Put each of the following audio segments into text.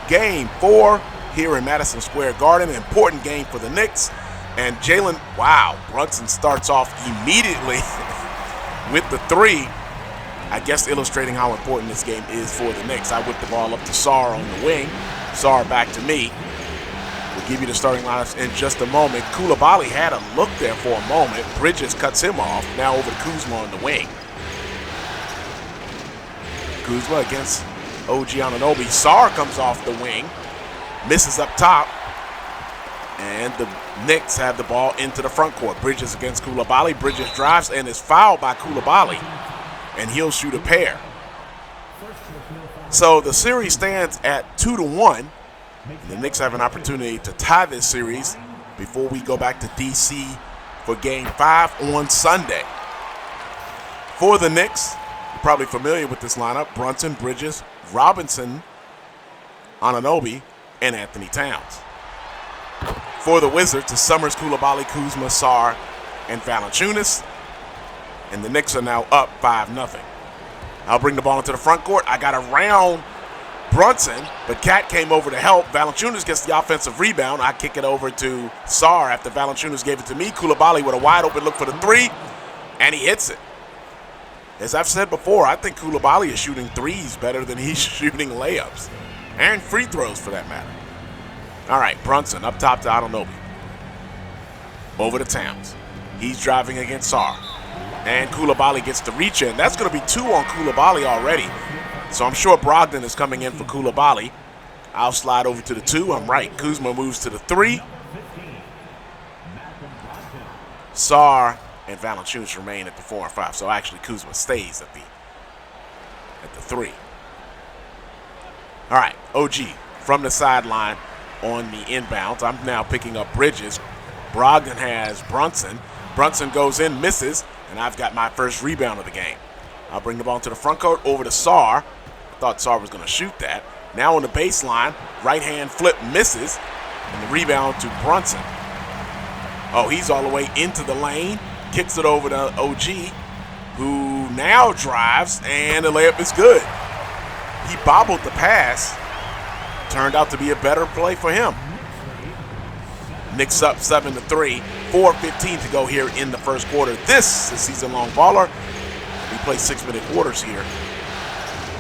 Game 4 here in Madison Square Garden. Important game for the Knicks. And Brunson starts off immediately with the 3. I guess illustrating how important this game is for the Knicks. I whip the ball up to Sar on the wing. Sar back to me. We'll give you the starting lineups in just a moment. Coulibaly had a look there for a moment. Bridges cuts him off. Now over to Kuzma on the wing. Kuzma against OG Anunoby. Sar comes off the wing. Misses up top. And the Knicks have the ball into the front court. Bridges against Coulibaly. Bridges drives and is fouled by Coulibaly. And he'll shoot a pair. So the series stands at 2-1. The Knicks have an opportunity to tie this series before we go back to D.C. for Game 5 on Sunday. For the Knicks, you're probably familiar with this lineup: Brunson, Bridges, Robinson, Anunoby, and Anthony Towns. For the Wizards, it's Summerz, Coulibaly, Kuzma, Sar, and Valanciunas. And the Knicks are now up 5-0. I'll bring the ball into the front court. I got around Brunson, but Cat came over to help. Valanciunas gets the offensive rebound. I kick it over to Sar after Valanciunas gave it to me. Coulibaly with a wide open look for the 3, and he hits it. As I've said before, I think Coulibaly is shooting threes better than he's shooting layups, and free throws for that matter. All right, Brunson up top to Anunoby. Over to Towns. He's driving against Sar. And Coulibaly gets the reach in. That's going to be 2 on Coulibaly already. So I'm sure Brogdon is coming in for Coulibaly. I'll slide over to the 2. I'm right. Kuzma moves to the 3. Sar and Valanciunas remain at the 4 and 5. So actually Kuzma stays at the 3. All right, OG from the sideline on the inbounds. I'm now picking up Bridges. Brogdon has Brunson. Brunson goes in, misses, and I've got my first rebound of the game. I'll bring the ball to the front court over to Sar. I thought Sar was going to shoot that. Now on the baseline, right hand flip misses, and the rebound to Brunson. Oh, he's all the way into the lane, kicks it over to OG, who now drives, and the layup is good. He bobbled the pass. Turned out to be a better play for him. Knicks up 7-3. 4:15 to go here in the first quarter. This is Season Long Baller. We play 6-minute quarters here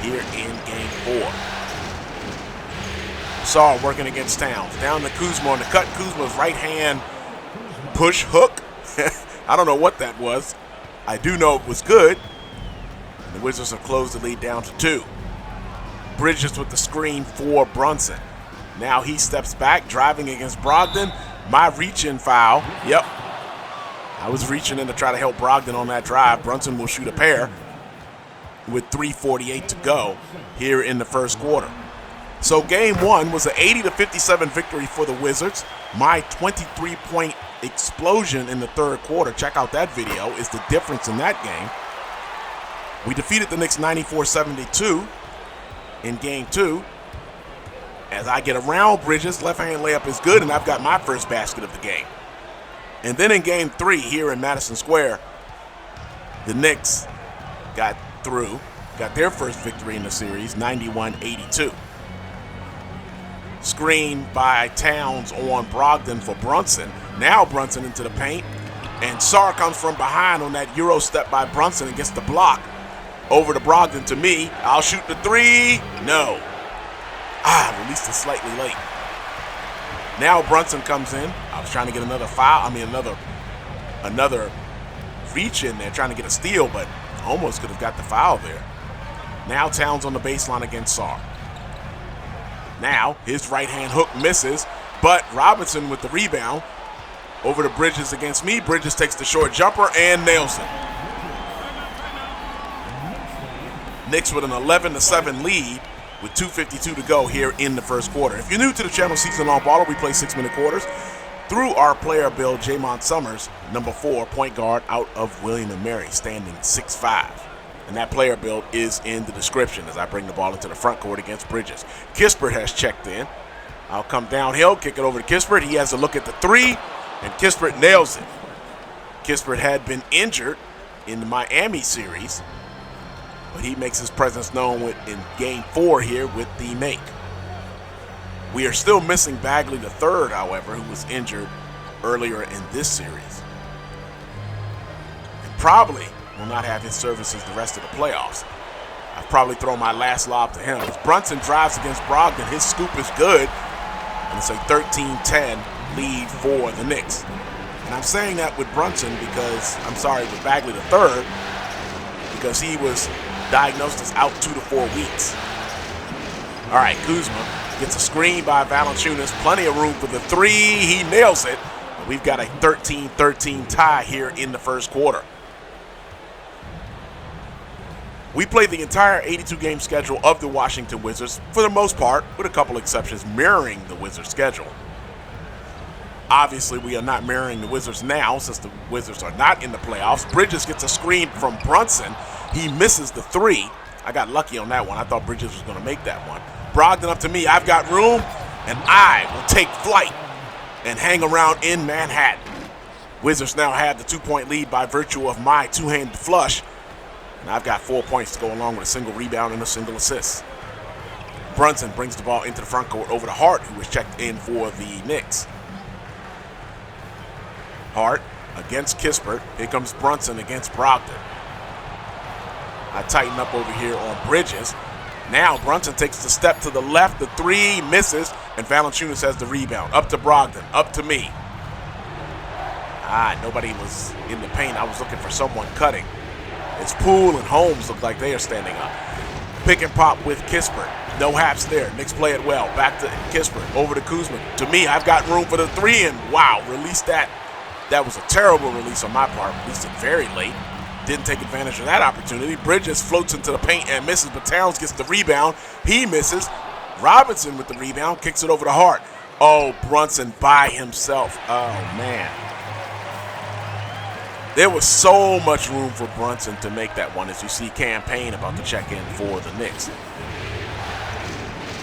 in Game 4. Sar working against Towns. Down to Kuzma on the cut. Kuzma's right hand push hook. I don't know what that was. I do know it was good. The Wizards have closed the lead down to 2. Bridges with the screen for Brunson. Now he steps back, driving against Brogdon. My reach-in foul. Yep. I was reaching in to try to help Brogdon on that drive. Brunson will shoot a pair with 3:48 to go here in the first quarter. So Game 1 was an 80-57 victory for the Wizards. My 23-point explosion in the third quarter, check out that video, is the difference in that game. We defeated the Knicks 94-72 in Game 2. As I get around Bridges, left-hand layup is good, and I've got my first basket of the game. And then in Game 3 here in Madison Square, the Knicks got their first victory in the series, 91-82. Screen by Towns on Brogdon for Brunson. Now Brunson into the paint, and Sar comes from behind on that Euro step by Brunson and gets the block. Over to Brogdon to me. I'll shoot the 3. No. Released it slightly late. Now Brunson comes in. I was trying to get another foul. Another reach in there, trying to get a steal, but almost could have got the foul there. Now Towns on the baseline against Sar. Now his right hand hook misses, but Robinson with the rebound. Over to Bridges against me. Bridges takes the short jumper and nails it. Knicks with an 11-7 lead with 2:52 to go here in the first quarter. If you're new to the channel, Season Long Baller, we play 6-minute quarters through our player build, Jaymont Summerz, number 4, point guard out of William & Mary, standing 6'5". And that player build is in the description as I bring the ball into the front court against Bridges. Kispert has checked in. I'll come downhill, kick it over to Kispert. He has a look at the 3, and Kispert nails it. Kispert had been injured in the Miami series, but he makes his presence known in Game 4 here with the make. We are still missing Bagley III, however, who was injured earlier in this series. And probably will not have his services the rest of the playoffs. I've probably thrown my last lob to him. As Brunson drives against Brogdon, his scoop is good. And it's a 13-10 lead for the Knicks. And I'm saying that with Brunson with Bagley III, because he was diagnosed as out 2 to 4 weeks. All right, Kuzma gets a screen by Valanciunas. Plenty of room for the three. He nails it. And we've got a 13-13 tie here in the first quarter. We played the entire 82-game schedule of the Washington Wizards, for the most part, with a couple exceptions, mirroring the Wizards' schedule. Obviously, we are not mirroring the Wizards now, since the Wizards are not in the playoffs. Bridges gets a screen from Brunson. He misses the three. I got lucky on that one. I thought Bridges was going to make that one. Brogdon up to me. I've got room, and I will take flight and hang around in Manhattan. Wizards now have the 2-point lead by virtue of my two-handed flush. And I've got 4 points to go along with a single rebound and a single assist. Brunson brings the ball into the front court over to Hart, who was checked in for the Knicks. Hart against Kispert. Here comes Brunson against Brogdon. I tighten up over here on Bridges. Now Brunson takes the step to the left. The three misses, and Valanciunas has the rebound. Up to Brogdon. Up to me. Nobody was in the paint. I was looking for someone cutting. It's Poole and Holmes look like they are standing up. Pick and pop with Kispert. No haps there. Knicks play it well. Back to Kispert. Over to Kuzma. To me, I've got room for the three, and wow, release that. That was a terrible release on my part. Released it very late. Didn't take advantage of that opportunity. Bridges floats into the paint and misses, but Towns gets the rebound. He misses. Robinson with the rebound. Kicks it over to Hart. Oh, Brunson by himself. Oh, man. There was so much room for Brunson to make that one, as you see Campaign about to check in for the Knicks.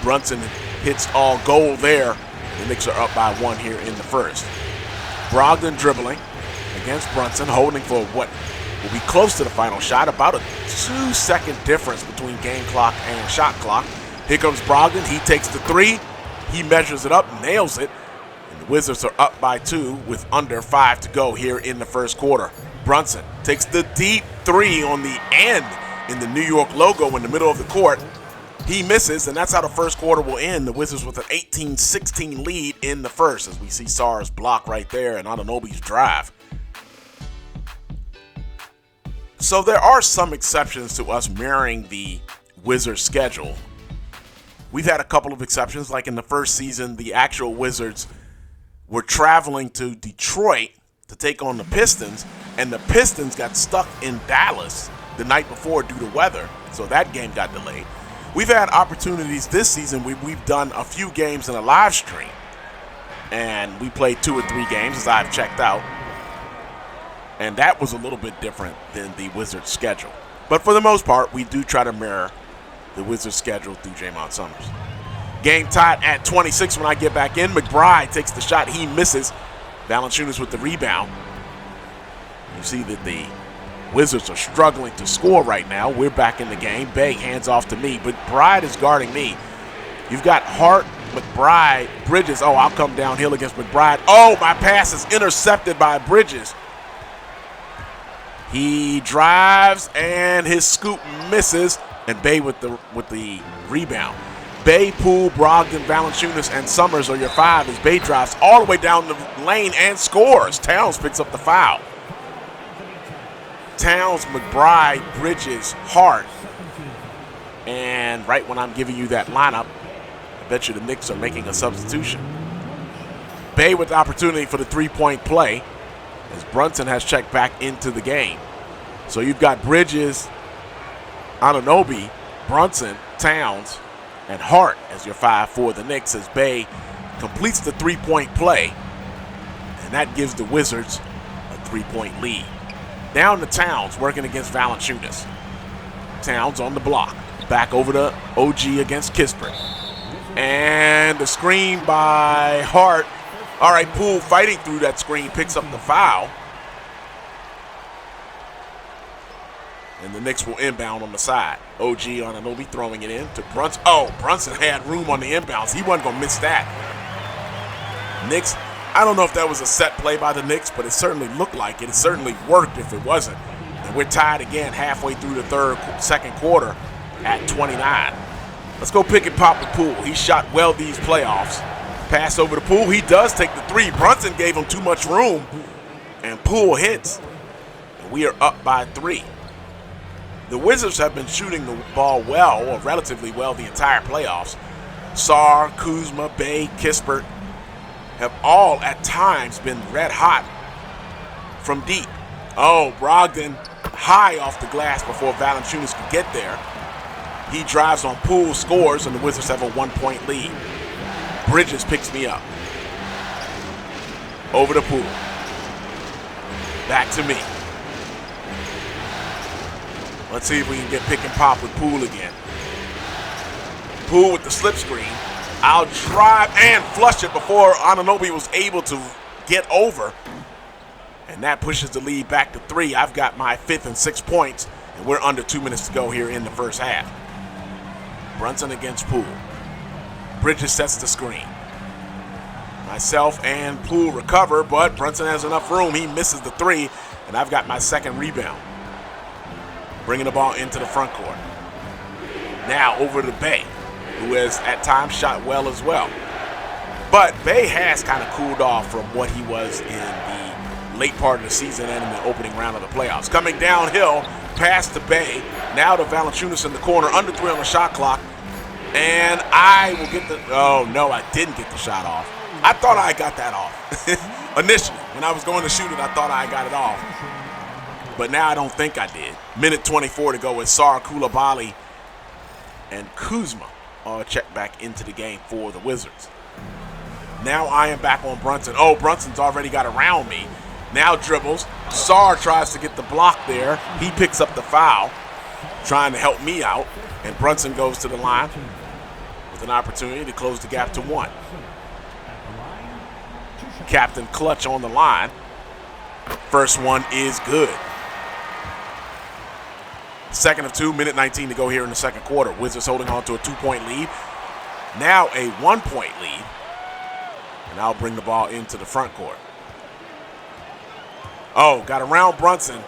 Brunson hits all goal there. The Knicks are up by one here in the first. Brogdon dribbling against Brunson, holding for what will be close to the final shot. About a 2-second difference between game clock and shot clock. Here comes Brogdon. He takes the three. He measures it up, nails it. The Wizards are up by 2 with under 5 to go here in the first quarter. Brunson takes the deep three on the end in the New York logo in the middle of the court. He misses, and that's how the first quarter will end. The Wizards with an 18-16 lead in the first, as we see Summerz block right there and Anunoby's drive. So there are some exceptions to us mirroring the Wizards schedule. We've had a couple of exceptions, like in the first season, the actual Wizards were traveling to Detroit to take on the Pistons, and the Pistons got stuck in Dallas the night before due to weather, so that game got delayed. We've had opportunities this season. We've done a few games in a live stream, and we played 2 or 3 games as I've checked out, and that was a little bit different than the Wizards schedule. But for the most part, we do try to mirror the Wizards schedule through Jaymont Summerz. Game tied at 26 when I get back in. McBride takes the shot. He misses. Valanciunas with the rebound. You see that the Wizards are struggling to score right now. We're back in the game. Bey hands off to me, but McBride is guarding me. You've got Hart, McBride, Bridges. Oh, I'll come downhill against McBride. Oh, my pass is intercepted by Bridges. He drives, and his scoop misses, and Bey with the rebound. Bey, Poole, Brogdon, Valanciunas, and Summerz are your 5 as Bey drives all the way down the lane and scores. Towns picks up the foul. Towns, McBride, Bridges, Hart. And right when I'm giving you that lineup, I bet you the Knicks are making a substitution. Bey with the opportunity for the three-point play as Brunson has checked back into the game. So you've got Bridges, Anunoby, Brunson, Towns, and Hart as your 5 for the Knicks as Bey completes the three-point play, and that gives the Wizards a 3-point lead. Down to Towns working against Valanciunas. Towns on the block. Back over to OG against Kispert. And the screen by Hart. All right, Poole fighting through that screen picks up the foul. And the Knicks will inbound on the side. OG Anunoby throwing it in to Brunson. Oh, Brunson had room on the inbounds. He wasn't going to miss that. Knicks, I don't know if that was a set play by the Knicks, but it certainly looked like it. It certainly worked if it wasn't. And we're tied again halfway through the second quarter at 29. Let's go pick and pop with Poole. He shot well these playoffs. Pass over to Poole. He does take the three. Brunson gave him too much room, and Poole hits. And we are up by 3. The Wizards have been shooting the ball well, or relatively well, the entire playoffs. Sarr, Kuzma, Bey, Kispert have all at times been red hot from deep. Oh, Brogdon high off the glass before Valanciunas could get there. He drives on Poole, scores, and the Wizards have a 1-point lead. Bridges picks me up. Over to Poole. Back to me. Let's see if we can get pick and pop with Poole again. Poole with the slip screen. I'll drive and flush it before Anunoby was able to get over. And that pushes the lead back to 3. I've got my 5th and 6 points, and we're under 2 minutes to go here in the first half. Brunson against Poole. Bridges sets the screen. Myself and Poole recover, but Brunson has enough room. He misses the 3, and I've got my 2nd rebound. Bringing the ball into the front court. Now over to Bey, who has at times shot well as well. But Bey has kind of cooled off from what he was in the late part of the season and in the opening round of the playoffs. Coming downhill, pass to Bey. Now to Valanciunas in the corner, under 3 on the shot clock. And I will get the, oh no, I didn't get the shot off. I thought I got that off. Initially, when I was going to shoot it, I thought I got it off. But now I don't think I did. Minute 24 to go with Sarr, Coulibaly, and Kuzma all check back into the game for the Wizards. Now I am back on Brunson. Oh, Brunson's already got around me. Now dribbles. Sarr tries to get the block there. He picks up the foul, trying to help me out. And Brunson goes to the line with an opportunity to close the gap to 1. Captain Clutch on the line. First one is good. 2nd of 2, minute 19 to go here in the second quarter. Wizards holding on to a 2-point lead. Now a 1-point lead. And I'll bring the ball into the front court. Oh, got around Brunson.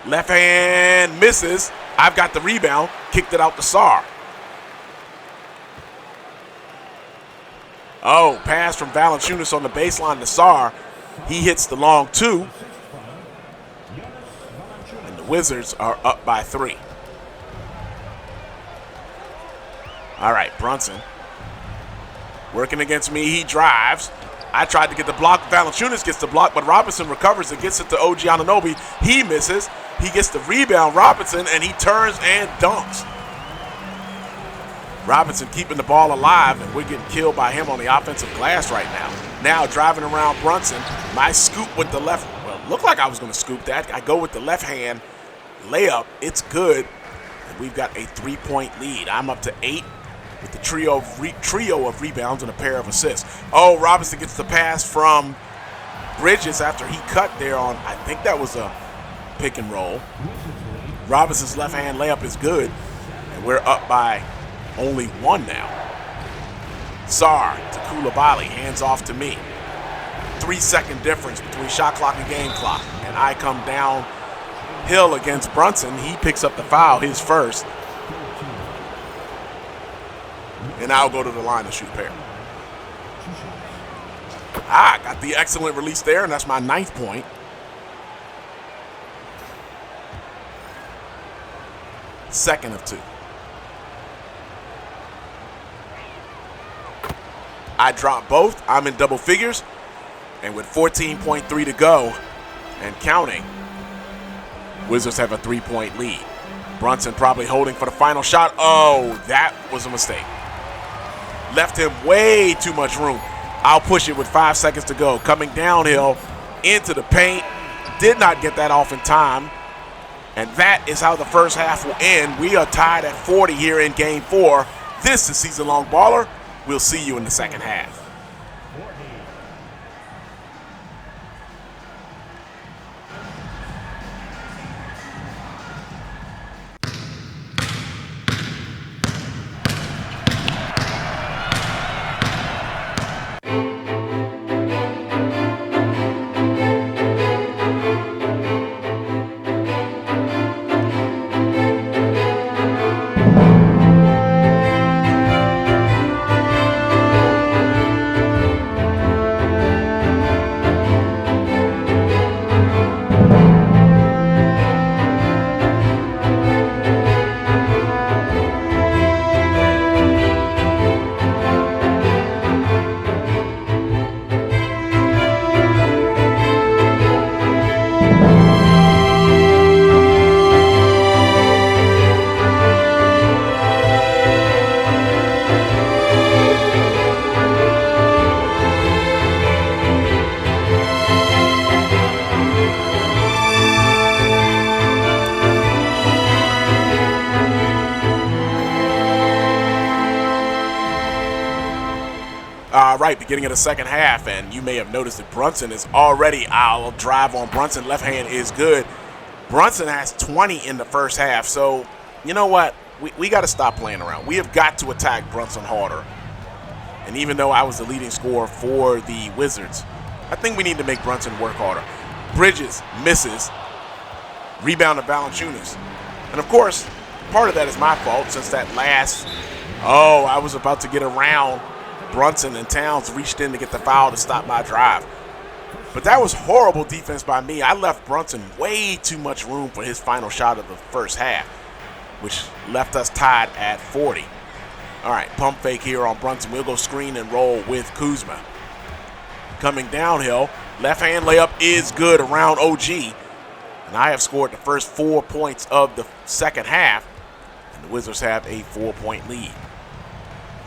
Left hand misses. I've got the rebound. Kicked it out to Sarr. Oh, pass from Valanciunas on the baseline to Sarr. He hits the long 2. And the Wizards are up by 3. All right, Brunson working against me. He drives. I tried to get the block. Valanciunas gets the block, but Robinson recovers and gets it to OG Anunoby. He misses. He gets the rebound, Robinson, and he turns and dunks. Robinson keeping the ball alive, and we're getting killed by him on the offensive glass right now. Now driving around Brunson. My scoop with the left. Well, looked like I was going to scoop that. I go with the left hand layup. It's good. And we've got a 3-point lead. I'm up to 8 with the trio of rebounds and a pair of assists. Oh, Robinson gets the pass from Bridges after he cut there on, I think that was a pick and roll. Robinson's left hand layup is good, and we're up by only 1 now. Sarr to Coulibaly, hands off to me. 3-second difference between shot clock and game clock, and I come downhill against Brunson. He picks up the foul, his first. And I'll go to the line to shoot pair. Got the excellent release there, and that's my 9th point. Second of 2. I drop both. I'm in double figures. And with 14.3 to go and counting, Wizards have a 3-point lead. Brunson probably holding for the final shot. Oh, that was a mistake. Left him way too much room. I'll push it with 5 seconds to go. Coming downhill into the paint. Did not get that off in time. And that is how the first half will end. We are tied at 40 here in Game 4. This is Season Long Baller. We'll see you in the second half. right, beginning of the second half, and you may have noticed that Brunson is already, I'll drive on Brunson. Left hand is good. Brunson has 20 in the first half, so you know what? We got to stop playing around. We have got to attack Brunson harder. And even though I was the leading scorer for the Wizards, I think we need to make Brunson work harder. Bridges misses. Rebound to Valanciunas. And of course, part of that is my fault since that last, I was about to get around Brunson and Towns reached in to get the foul to stop my drive. But that was horrible defense by me. I left Brunson way too much room for his final shot of the first half, which left us tied at 40. All right, pump fake here on Brunson. We'll go screen and roll with Kuzma. Coming downhill, left hand layup is good around OG. And I have scored the first 4 points of the second half. And the Wizards have a 4-point lead.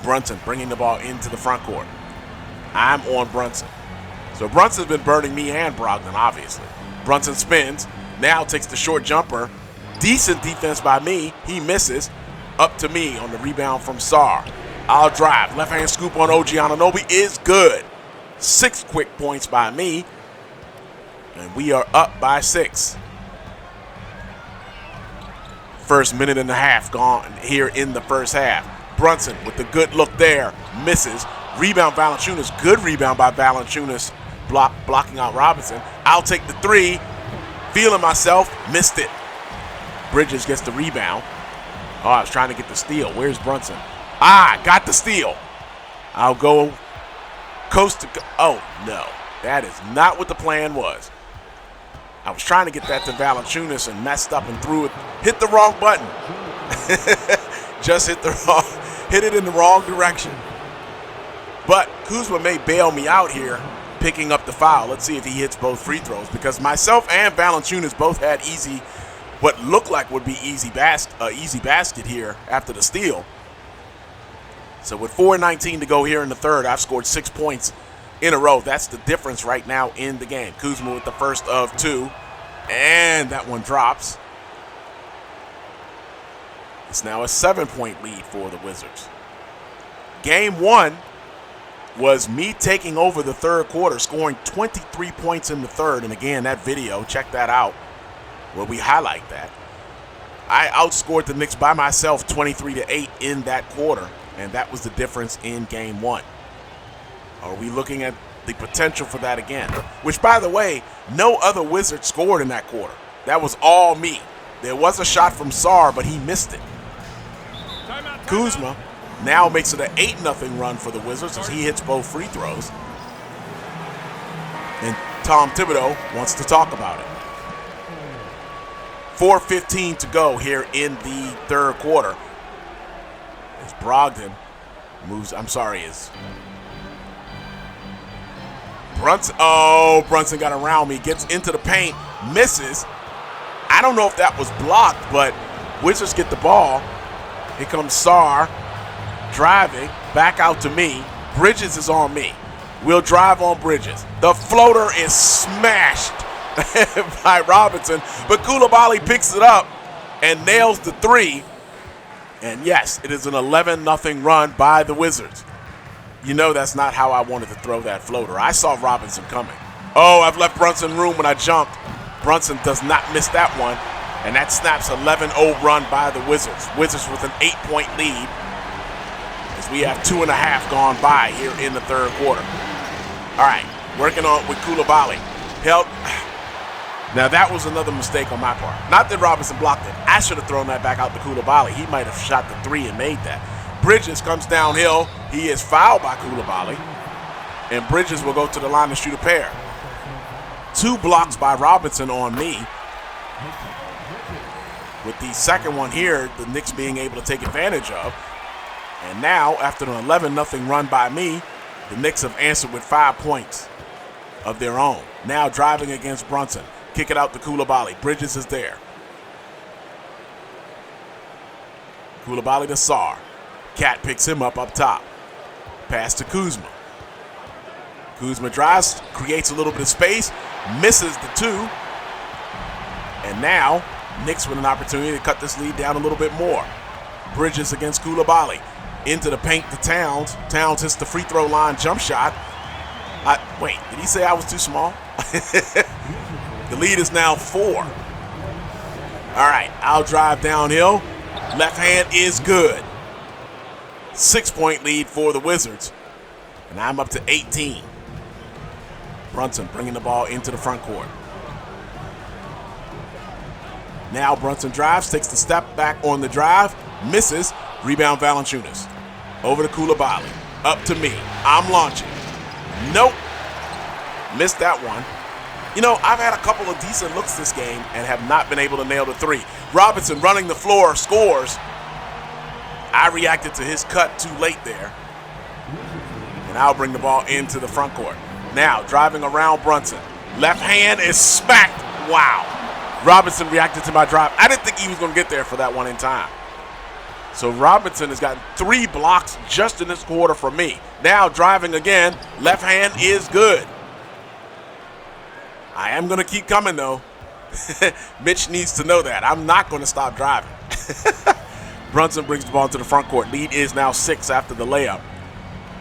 Brunson bringing the ball into the front court. I'm on Brunson. So Brunson's been burning me and Brogdon, obviously. Brunson spins, now takes the short jumper. Decent defense by me. He misses. Up to me on the rebound from Sarr. I'll drive. Left hand scoop on OG Anunoby is good. 6 quick points by me. And we are up by 6. First minute and a half gone here in the first half. Brunson with the good look there. Misses. Rebound Valanciunas. Good rebound by Valanciunas. Blocking out Robinson. I'll take the 3. Feeling myself. Missed it. Bridges gets the rebound. Oh, I was trying to get the steal. Where's Brunson? Got the steal. I'll go coast to oh, no. That is not what the plan was. I was trying to get that to Valanciunas and messed up and threw it. Hit the wrong button. Just hit it in the wrong direction. But Kuzma may bail me out here picking up the foul. Let's see if he hits both free throws because myself and Valanciunas both had what looked like would be easy basket here after the steal. So with 4:19 to go here in the third, I've scored 6 points in a row. That's the difference right now in the game. Kuzma with the first of 2, and that one drops. It's now a 7-point lead for the Wizards. Game 1 was me taking over the third quarter, scoring 23 points in the third. And again, that video, check that out, where we highlight that. I outscored the Knicks by myself 23-8 in that quarter, and that was the difference in Game 1. Are we looking at the potential for that again? Which, by the way, no other Wizard scored in that quarter. That was all me. There was a shot from Sarr, but he missed it. Kuzma now makes it an 8-0 run for the Wizards as he hits both free throws. And Tom Thibodeau wants to talk about it. 4:15 to go here in the third quarter. As Brogdon moves, is Brunson. Oh, Brunson got around me, gets into the paint, misses. I don't know if that was blocked, but Wizards get the ball. Here comes Sarr, driving, back out to me. Bridges is on me. We'll drive on Bridges. The floater is smashed by Robinson, but Coulibaly picks it up and nails the 3. And yes, it is an 11-0 run by the Wizards. You know that's not how I wanted to throw that floater. I saw Robinson coming. Oh, I've left Brunson room when I jumped. Brunson does not miss that one. And that snaps 11-0 run by the Wizards. Wizards with an 8-point lead as we have 2.5 gone by here in the third quarter. All right, working on with Coulibaly. Now that was another mistake on my part. Not that Robinson blocked it. I should have thrown that back out to Coulibaly. He might have shot the 3 and made that. Bridges comes downhill. He is fouled by Coulibaly. And Bridges will go to the line to shoot a pair. 2 blocks by Robinson on me. With the second one here, the Knicks being able to take advantage of. And now, after an 11-0 run by me, the Knicks have answered with 5 points of their own. Now driving against Brunson. Kick it out to Coulibaly. Bridges is there. Coulibaly to Sarr. Cat picks him up top. Pass to Kuzma. Kuzma drives, creates a little bit of space, misses the 2. And now, Knicks with an opportunity to cut this lead down a little bit more. Bridges against Coulibaly. into the paint to Towns. Towns hits the free throw line jump shot. Wait, did he say I was too small? The lead is now 4. All right, I'll drive downhill. Left hand is good. 6-point lead for the Wizards. And I'm up to 18. Brunson bringing the ball into the front court. Now Brunson drives, takes the step back on the drive, misses. Rebound Valanciunas. Over to Coulibaly. Up to me. I'm launching. Nope. Missed that one. You know, I've had a couple of decent looks this game and have not been able to nail the three. Robinson running the floor, scores. I reacted to his cut too late there. And I'll bring the ball into the front court. Now, driving around Brunson. Left hand is smacked. Wow. Robinson reacted to my drive. I didn't think he was going to get there for that one in time. So Robinson has gotten 3 blocks just in this quarter from me. Now driving again. Left hand is good. I am going to keep coming, though. Mitch needs to know that. I'm not going to stop driving. Brunson brings the ball to the front court. Lead is now 6 after the layup.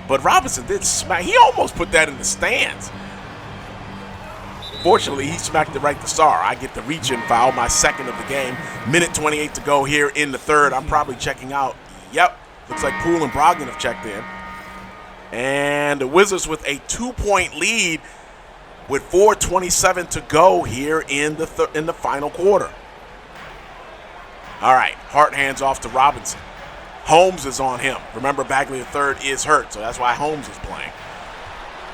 But Robinson did smack. He almost put that in the stands. Fortunately, he smacked it right to Sar. I get the reach-in foul, my second of the game. Minute 28 to go here in the third. I'm probably checking out. Yep, looks like Poole and Brogdon have checked in. And the Wizards with a 2-point lead with 4:27 to go here in the final quarter. All right, Hart hands off to Robinson. Holmes is on him. Remember, Bagley III is hurt, so that's why Holmes is playing.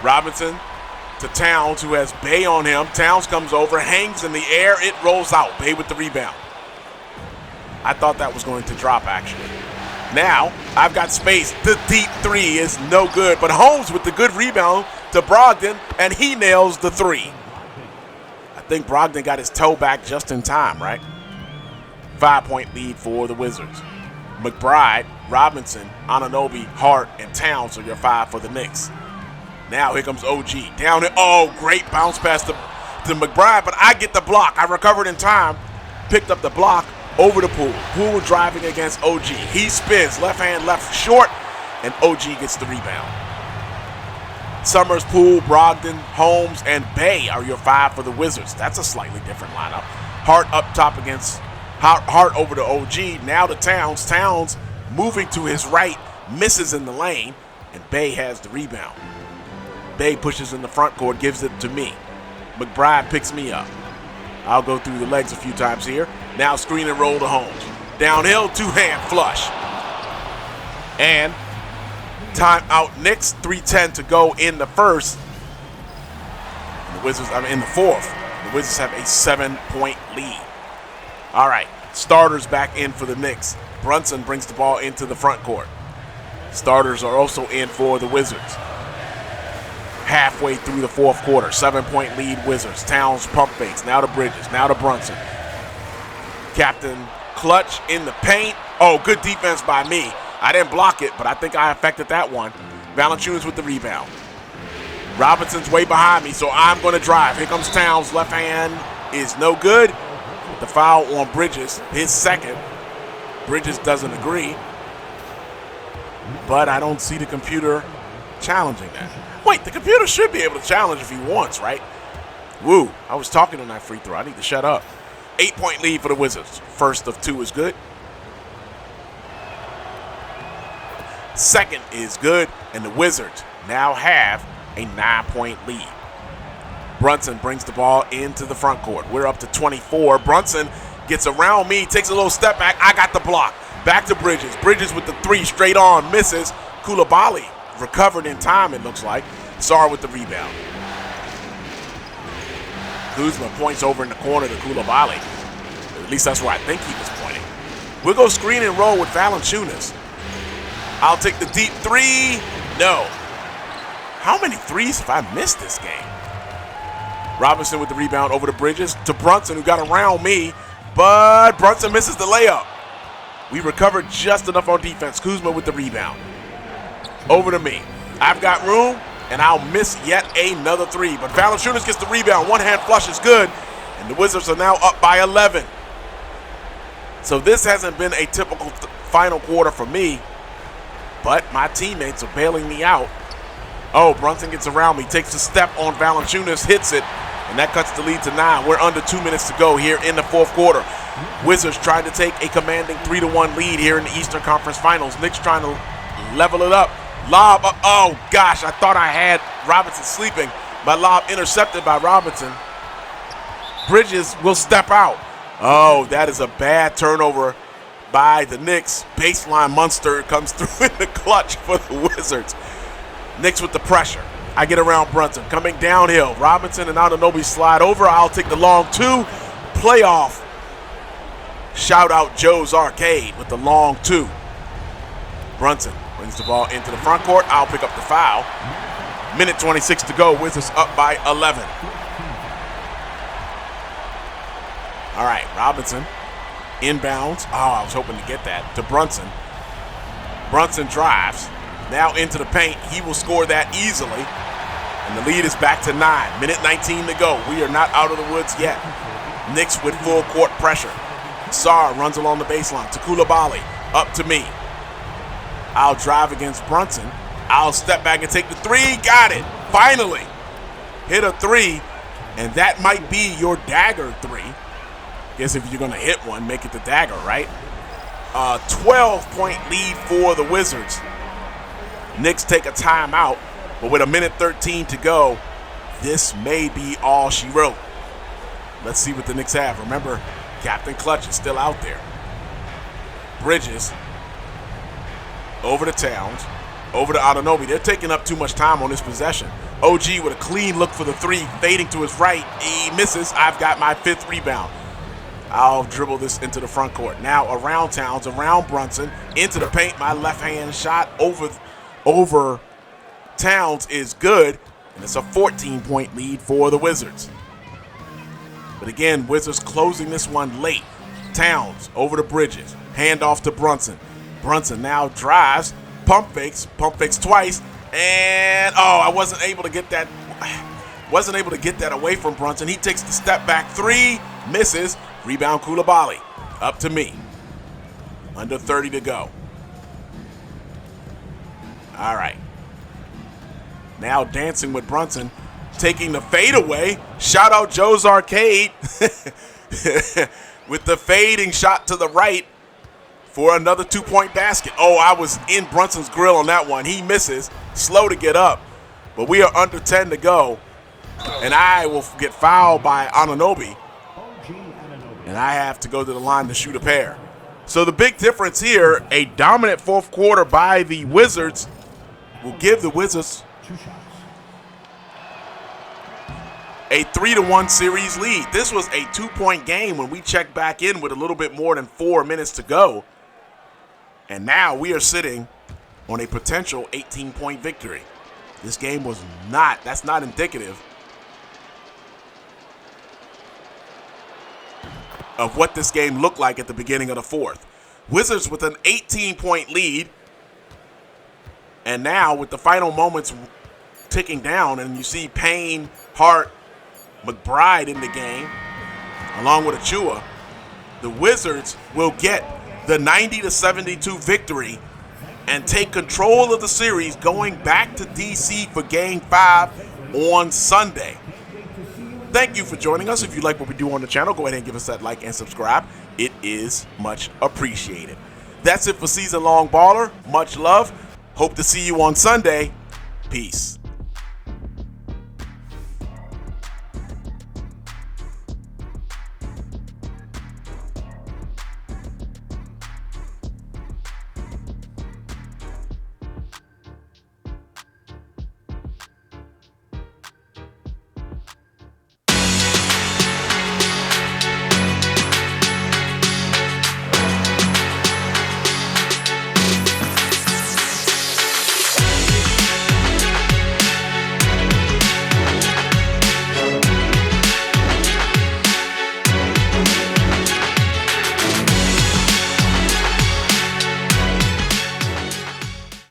Robinson to Towns, who has Bey on him. Towns comes over, hangs in the air. It rolls out. Bey with the rebound. I thought that was going to drop, actually. Now, I've got space. The deep three is no good, but Holmes with the good rebound to Brogdon, and he nails the three. I think Brogdon got his toe back just in time, right? 5-point lead for the Wizards. McBride, Robinson, Anunoby, Hart, and Towns are your 5 for the Knicks. Now here comes OG. Down it. Oh, great bounce pass to McBride, but I get the block. I recovered in time, picked up the block over to Poole. Poole driving against OG. He spins, left hand, left short, and OG gets the rebound. Summerz, Poole, Brogdon, Holmes, and Bey are your 5 for the Wizards. That's a slightly different lineup. Hart up top against Hart over to OG. Now to Towns. Towns moving to his right, misses in the lane, and Bey has the rebound. Bey pushes in the front court, gives it to me. McBride picks me up. I'll go through the legs a few times here. Now screen and roll to Holmes. Downhill, 2-hand flush. And timeout Knicks, 3:10 to go in the first. The Wizards, in the fourth. The Wizards have a 7-point lead. All right, starters back in for the Knicks. Brunson brings the ball into the front court. Starters are also in for the Wizards. Halfway through the fourth quarter, 7-point lead Wizards. Towns pump fakes, now to Bridges, now to Brunson. Captain clutch in the paint. Oh, good defense by me. I didn't block it, but I think I affected that one. Valanciunas with the rebound. Robinson's way behind me, so I'm going to drive. Here comes Towns. Left hand is no good. With the foul on Bridges, his second. Bridges doesn't agree. But I don't see the computer challenging that. Wait, the computer should be able to challenge if he wants, right? Woo, I was talking on that free throw. I need to shut up. 8-point lead for the Wizards. First of 2 is good. Second is good, and the Wizards now have a 9-point lead. Brunson brings the ball into the front court. We're up to 24. Brunson gets around me, takes a little step back. I got the block. Back to Bridges. Bridges with the 3 straight on, misses. Coulibaly recovered in time, it looks like. Sar with the rebound. Kuzma points over in the corner to Coulibaly. At least that's where I think he was pointing. We'll go screen and roll with Valanciunas. I'll take the deep 3. No. How many threes have I missed this game? Robinson with the rebound over to Bridges. To Brunson, who got around me. But Brunson misses the layup. We recovered just enough on defense. Kuzma with the rebound. Over to me. I've got room, and I'll miss yet another 3. But Valanciunas gets the rebound. One-hand flush is good. And the Wizards are now up by 11. So this hasn't been a typical final quarter for me. but my teammates are bailing me out. Oh, Brunson gets around me, takes a step on Valanciunas, hits it, and that cuts the lead to 9. We're under 2 minutes to go here in the fourth quarter. Wizards trying to take a commanding 3-1 lead here in the Eastern Conference Finals. Knicks trying to level it up. Lob up. Oh, gosh, I thought I had Robinson sleeping. My lob intercepted by Robinson. Bridges will step out. Oh, that is a bad turnover by the Knicks. Baseline Munster comes through in the clutch for the Wizards. Knicks with the pressure. I get around Brunson. Coming downhill. Robinson and Anunoby slide over. I'll take the long 2. Playoff. Shout out Joe's Arcade with the long 2. Brunson brings the ball into the front court. I'll pick up the foul. Minute 26 to go. Wizards up by 11. All right, Robinson inbounds. Oh, I was hoping to get that to Brunson. Brunson drives. Now into the paint. He will score that easily. And the lead is back to 9. Minute 19 to go. We are not out of the woods yet. Knicks with full court pressure. Sarr runs along the baseline. To Coulibaly. Up to me. I'll drive against Brunson. I'll step back and take the 3. Got it. Finally. Hit a 3. And that might be your dagger 3. Guess if you're going to hit one, make it the dagger, right? 12-point lead for the Wizards. Knicks take a timeout, but with a minute 13 to go, this may be all she wrote. Let's see what the Knicks have. Remember, Captain Clutch is still out there. Bridges over to Towns, over to Anunoby. They're taking up too much time on this possession. OG with a clean look for the 3, fading to his right. He misses. I've got my 5th rebound. I'll dribble this into the front court. Now around Towns, around Brunson, into the paint. My left-hand shot over Towns is good, and it's a 14-point lead for the Wizards. But again, Wizards closing this one late. Towns over to Bridges, hand off to Brunson. Brunson now drives, pump fakes twice, and I wasn't able to get that away from Brunson. He takes the step back 3, misses. Rebound Coulibaly. Up to me. Under 30 to go. All right. Now dancing with Brunson. Taking the fade away. Shout out Joe's Arcade. With the fading shot to the right for another 2-point basket. Oh, I was in Brunson's grill on that one. He misses. Slow to get up. But we are under 10 to go. And I will get fouled by Anunoby. And I have to go to the line to shoot a pair. So the big difference here, a dominant fourth quarter by the Wizards will give the Wizards a 3-1 series lead. This was a 2-point game when we checked back in with a little bit more than 4 minutes to go. And now we are sitting on a potential 18-point victory. This game was that's not indicative of what this game looked like at the beginning of the fourth. Wizards with an 18-point lead. And now with the final moments ticking down, and you see Payne, Hart, McBride in the game, along with Achua, the Wizards will get the 90-72 victory and take control of the series going back to D.C. for Game 5 on Sunday. Thank you for joining us. If you like what we do on the channel, go ahead and give us that like and subscribe. It is much appreciated. That's it for Season Long Baller. Much love. Hope to see you on Sunday. Peace.